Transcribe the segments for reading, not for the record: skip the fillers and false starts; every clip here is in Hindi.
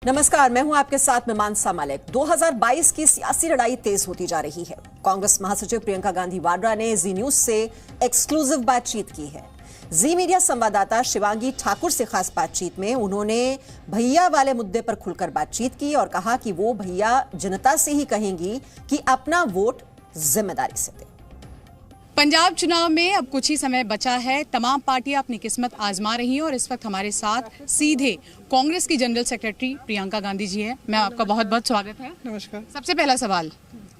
नमस्कार, मैं हूं आपके साथ मीमांसा मलिक। 2022 की सियासी लड़ाई तेज होती जा रही है। कांग्रेस महासचिव प्रियंका गांधी वाड्रा ने जी न्यूज से एक्सक्लूसिव बातचीत की है। जी मीडिया संवाददाता शिवांगी ठाकुर से खास बातचीत में उन्होंने भैया वाले मुद्दे पर खुलकर बातचीत की और कहा कि वो भैया जनता से ही कहेंगी कि अपना वोट जिम्मेदारी से दे। पंजाब चुनाव में अब कुछ ही समय बचा है। तमाम पार्टियां अपनी किस्मत आजमा रही हैं और इस वक्त हमारे साथ सीधे कांग्रेस की जनरल सेक्रेटरी प्रियंका गांधी जी हैं। मैं आपका बहुत बहुत स्वागत है। नमस्कार। सबसे पहला सवाल,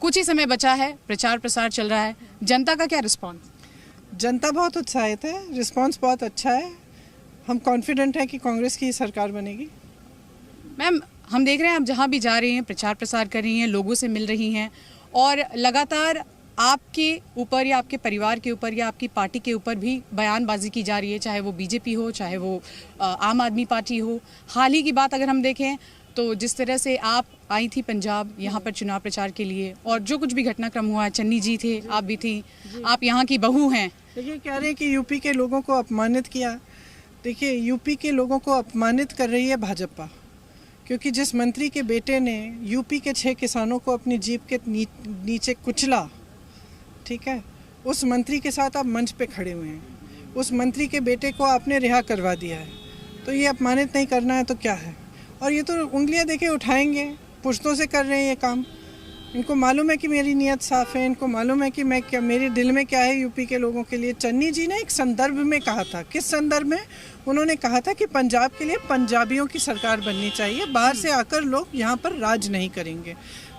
कुछ ही समय बचा है, प्रचार प्रसार चल रहा है, जनता का क्या रिस्पॉन्स? जनता बहुत उत्साहित है, रिस्पॉन्स बहुत अच्छा है। हम कॉन्फिडेंट हैं कि कांग्रेस की सरकार बनेगी। मैम, हम देख रहे हैं आप जहाँ भी जा रही हैं, प्रचार प्रसार कर रही हैं, लोगों से मिल रही हैं और लगातार आपके ऊपर या आपके परिवार के ऊपर या आपकी पार्टी के ऊपर भी बयानबाजी की जा रही है, चाहे वो बीजेपी हो, चाहे वो आम आदमी पार्टी हो। हाल ही की बात अगर हम देखें तो जिस तरह से आप आई थी पंजाब यहाँ पर चुनाव प्रचार के लिए और जो कुछ भी घटनाक्रम हुआ, चन्नी जी थे, आप भी थी, आप यहाँ की बहू हैं। देखिए, कह रहे हैं कि यूपी के लोगों को अपमानित किया। देखिए, यूपी के लोगों को अपमानित कर रही है भाजपा, क्योंकि जिस मंत्री के बेटे ने यूपी के 6 किसानों को अपनी जीप के नीचे कुचला, ठीक है, उस मंत्री के साथ आप मंच पे खड़े हुए हैं। उस मंत्री के बेटे को आपने रिहा करवा दिया है, तो ये अपमानित नहीं करना है तो क्या है? और ये तो उंगलियां देखिए उठाएंगे, पुश्तों से कर रहे हैं ये काम। इनको मालूम है कि मेरी नीयत साफ़ है, इनको मालूम है कि मैं क्या, मेरे दिल में क्या है यूपी के लोगों के लिए। चन्नी जी ने एक संदर्भ में कहा था, किस संदर्भ में? उन्होंने कहा था कि पंजाब के लिए पंजाबियों की सरकार बननी चाहिए, बाहर से आकर लोग यहाँ पर राज नहीं करेंगे।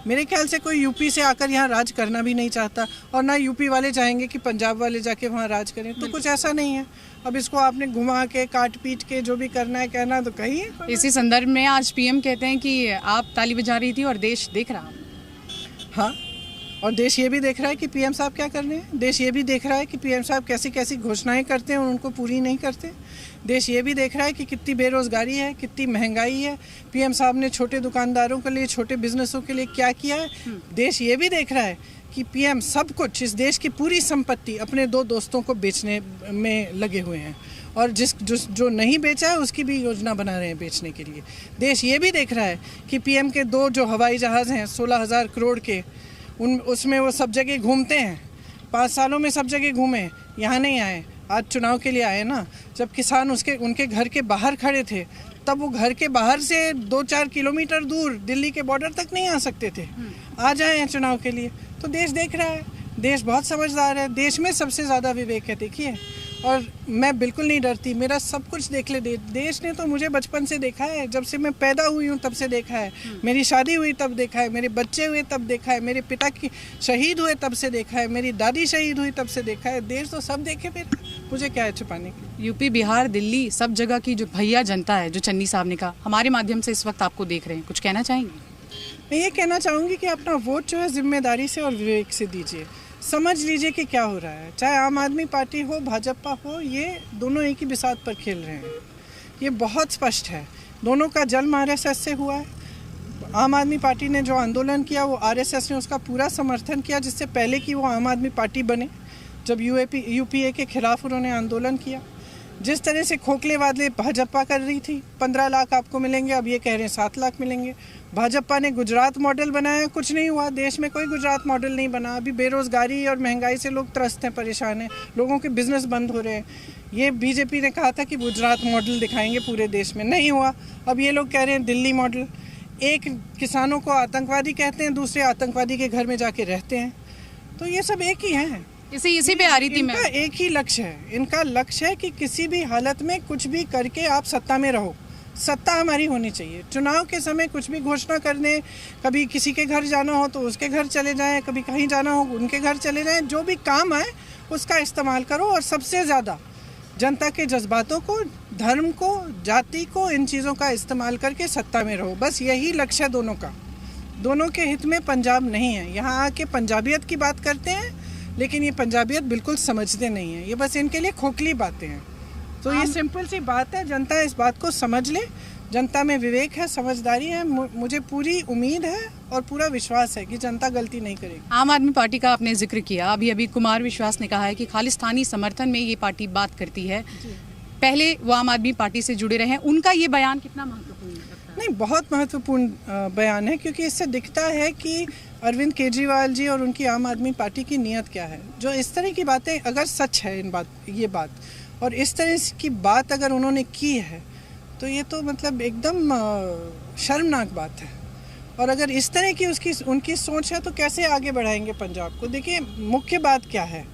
मेरे ख्याल से कोई यूपी से आकर यहाँ राज करना भी नहीं चाहता और ना यूपी वाले चाहेंगे कि पंजाब वाले जाके वहाँ राज करें, तो कुछ ऐसा नहीं है। अब इसको आपने घुमा के काट पीट के जो भी करना है कहना तो कहिए। इसी संदर्भ में आज पीएम कहते हैं कि आप ताली बजा रही थी और देश देख रहा। हाँ, और देश ये भी देख रहा है कि पीएम साहब क्या कर रहे हैं। देश ये भी देख रहा है कि पीएम साहब कैसी कैसी घोषणाएं करते हैं और उनको पूरी नहीं करते। देश ये भी देख रहा है कि कितनी बेरोजगारी है, कितनी महंगाई है, पीएम साहब ने छोटे दुकानदारों के लिए, छोटे बिजनेसों के लिए क्या किया है। देश ये भी देख रहा है कि पीएम सब कुछ, इस देश की पूरी संपत्ति अपने 2 दोस्तों को बेचने में लगे हुए हैं और जो नहीं बेचा है उसकी भी योजना बना रहे हैं बेचने के लिए। देश ये भी देख रहा है कि पीएम के 2 जो हवाई जहाज़ हैं 16,000 करोड़ के, उसमें वो सब जगह घूमते हैं। 5 सालों में सब जगह घूमे, यहाँ नहीं आए। आज चुनाव के लिए आए ना। जब किसान उनके घर के बाहर खड़े थे तब वो घर के बाहर से 2-4 किलोमीटर दूर दिल्ली के बॉर्डर तक नहीं आ सकते थे। आज आए हैं चुनाव के लिए, तो देश देख रहा है। देश बहुत समझदार है, देश में सबसे ज़्यादा विवेक है। देखिए, और मैं बिल्कुल नहीं डरती, मेरा सब कुछ देख ले। देश ने तो मुझे बचपन से देखा है, जब से मैं पैदा हुई हूँ तब से देखा है। मेरी शादी हुई तब देखा है, मेरे बच्चे हुए तब देखा है, मेरे पिता की शहीद हुए तब से देखा है, मेरी दादी शहीद हुई तब से देखा है। देश तो सब देखे मेरा, मुझे क्या है छुपाने की। यूपी, बिहार, दिल्ली, सब जगह की जो भैया जनता है, जो चन्नी साहब ने कहा, हमारे माध्यम से इस वक्त आपको देख रहे हैं, कुछ कहना चाहेंगे? मैं ये कहना चाहूँगी कि अपना वोट जो है जिम्मेदारी से और विवेक से दीजिए। समझ लीजिए कि क्या हो रहा है। चाहे आम आदमी पार्टी हो, भाजपा हो, ये दोनों एक ही बिसात पर खेल रहे हैं। ये बहुत स्पष्ट है। दोनों का जन्म आरएसएस से हुआ है। आम आदमी पार्टी ने जो आंदोलन किया वो आरएसएस ने उसका पूरा समर्थन किया, जिससे पहले कि वो आम आदमी पार्टी बने, जब यूपीए के खिलाफ उन्होंने आंदोलन किया। जिस तरह से खोखले वादे भाजपा कर रही थी, 15 लाख आपको मिलेंगे, अब ये कह रहे हैं 7 लाख मिलेंगे। भाजपा ने गुजरात मॉडल बनाया, कुछ नहीं हुआ। देश में कोई गुजरात मॉडल नहीं बना। अभी बेरोजगारी और महंगाई से लोग त्रस्त हैं, परेशान हैं, लोगों के बिजनेस बंद हो रहे हैं। ये बीजेपी ने कहा था कि गुजरात मॉडल दिखाएंगे पूरे देश में, नहीं हुआ। अब ये लोग कह रहे हैं दिल्ली मॉडल। एक किसानों को आतंकवादी कहते हैं, दूसरे आतंकवादी के घर में जाके रहते हैं। तो ये सब एक ही हैं। इसी पे आ रही थी मैं। इनका एक ही लक्ष्य है। इनका लक्ष्य है कि किसी भी हालत में कुछ भी करके आप सत्ता में रहो। सत्ता हमारी होनी चाहिए। चुनाव के समय कुछ भी घोषणा करने, कभी किसी के घर जाना हो तो उसके घर चले जाएं, कभी कहीं जाना हो उनके घर चले जाएं। जो भी काम है उसका इस्तेमाल करो और सबसे ज़्यादा जनता के जज्बातों को, धर्म को, जाति को, इन चीज़ों का इस्तेमाल करके सत्ता में रहो। बस यही लक्ष्य है दोनों का। दोनों के हित में पंजाब नहीं है। यहाँ आके पंजाबियत की बात करते हैं, लेकिन ये पंजाबियत बिल्कुल समझते नहीं हैं। ये बस इनके लिए खोखली बातें हैं। तो ये सिंपल सी बात है, जनता इस बात को समझ ले। जनता में विवेक है, समझदारी है। मुझे पूरी उम्मीद है और पूरा विश्वास है कि जनता गलती नहीं करेगी। आम आदमी पार्टी का आपने जिक्र किया, अभी कुमार विश्वास ने कहा है कि खालिस्तानी समर्थन में ये पार्टी बात करती है। पहले वो आम आदमी पार्टी से जुड़े रहे हैं, उनका ये बयान कितना महत्वपूर्ण लगता है? नहीं, बहुत महत्वपूर्ण बयान है, क्योंकि इससे दिखता है कि अरविंद केजरीवाल जी और उनकी आम आदमी पार्टी की नीयत क्या है। जो इस तरह की बातें अगर सच है, ये बात और इस तरह की बात अगर उन्होंने की है तो ये तो मतलब एकदम शर्मनाक बात है। और अगर इस तरह की उनकी सोच है तो कैसे आगे बढ़ाएंगे पंजाब को। देखिए, मुख्य बात क्या है,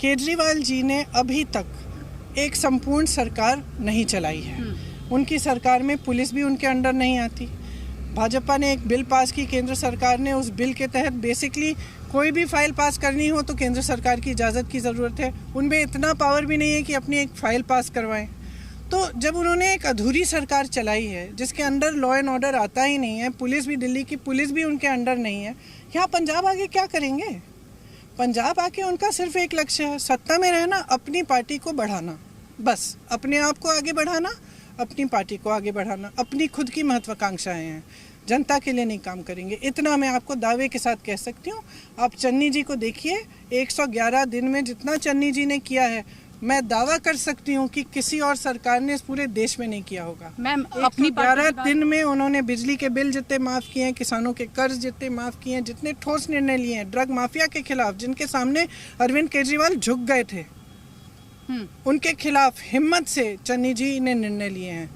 केजरीवाल जी ने अभी तक एक संपूर्ण सरकार नहीं चलाई है। उनकी सरकार में पुलिस भी उनके अंडर नहीं आती। भाजपा ने एक बिल पास की केंद्र सरकार ने, उस बिल के तहत बेसिकली कोई भी फाइल पास करनी हो तो केंद्र सरकार की इजाज़त की ज़रूरत है। उनमें इतना पावर भी नहीं है कि अपनी एक फ़ाइल पास करवाएं। तो जब उन्होंने एक अधूरी सरकार चलाई है जिसके अंडर लॉ एंड ऑर्डर आता ही नहीं है, पुलिस भी, दिल्ली की पुलिस भी उनके अंडर नहीं है, यहाँ पंजाब आगे क्या करेंगे? पंजाब आके उनका सिर्फ एक लक्ष्य है, सत्ता में रहना, अपनी पार्टी को बढ़ाना, बस अपने आप को आगे बढ़ाना, अपनी पार्टी को आगे बढ़ाना, अपनी खुद की महत्वाकांक्षाएं हैं, जनता के लिए नहीं काम करेंगे। इतना मैं आपको दावे के साथ कह सकती हूँ। आप चन्नी जी को देखिए, 111 दिन में जितना चन्नी जी ने किया है, मैं दावा कर सकती हूँ कि किसी और सरकार ने इस पूरे देश में नहीं किया होगा। मैम, अपनी 11 दिन में उन्होंने बिजली के बिल जितने माफ़ किए हैं, किसानों के कर्ज जितने माफ़ किए हैं, जितने ठोस निर्णय लिए हैं ड्रग माफिया के खिलाफ, जिनके सामने अरविंद केजरीवाल झुक गए थे, उनके खिलाफ हिम्मत से चन्नी जी ने निर्णय लिए हैं।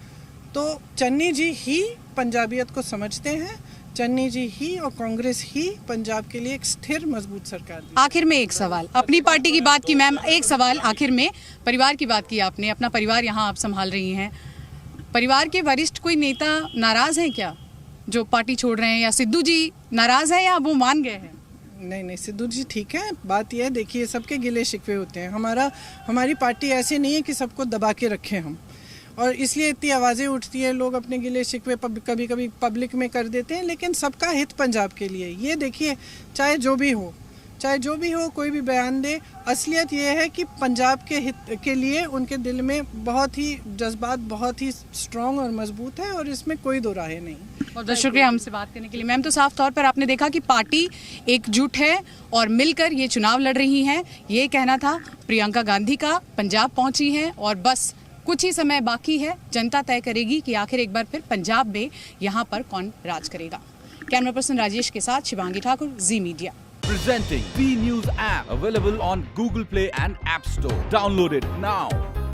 तो चन्नी जी ही पंजाबियत को समझते हैं, चन्नी जी ही और कांग्रेस ही पंजाब के लिए एक स्थिर मजबूत सरकार दी। आखिर में एक सवाल, अपनी पार्टी की बात की मैम, एक सवाल आखिर में, परिवार की बात की आपने, अपना परिवार यहाँ आप संभाल रही हैं, परिवार के वरिष्ठ कोई नेता नाराज हैं क्या जो पार्टी छोड़ रहे हैं, या सिद्धू जी नाराज हैं या वो मान गए हैं? नहीं, सिद्धू जी ठीक है। बात यह है, देखिए, सबके गिले शिकवे होते हैं। हमारी पार्टी ऐसी नहीं है कि सबको दबा के रखें हम, और इसलिए इतनी आवाज़ें उठती हैं, लोग अपने गिले शिकवे कभी कभी पब्लिक में कर देते हैं, लेकिन सबका हित पंजाब के लिए। ये देखिए, चाहे जो भी हो कोई भी बयान दे, असलियत ये है कि पंजाब के हित के लिए उनके दिल में बहुत ही जज्बात बहुत ही स्ट्रॉन्ग और मजबूत है, और इसमें कोई दो राहें नहीं। बहुत बहुत शुक्रिया हमसे बात करने के लिए। मैम, तो साफ तौर पर आपने देखा कि पार्टी एकजुट है और मिलकर ये चुनाव लड़ रही हैं। ये कहना था प्रियंका गांधी का। पंजाब पहुंची हैं और बस कुछ ही समय बाकी है, जनता तय करेगी कि आखिर एक बार फिर पंजाब में यहाँ पर कौन राज करेगा। कैमरा पर्सन राजेश के साथ शिवांगी ठाकुर, जी media. Presenting B News app, available on Google Play and App Store. Download it now.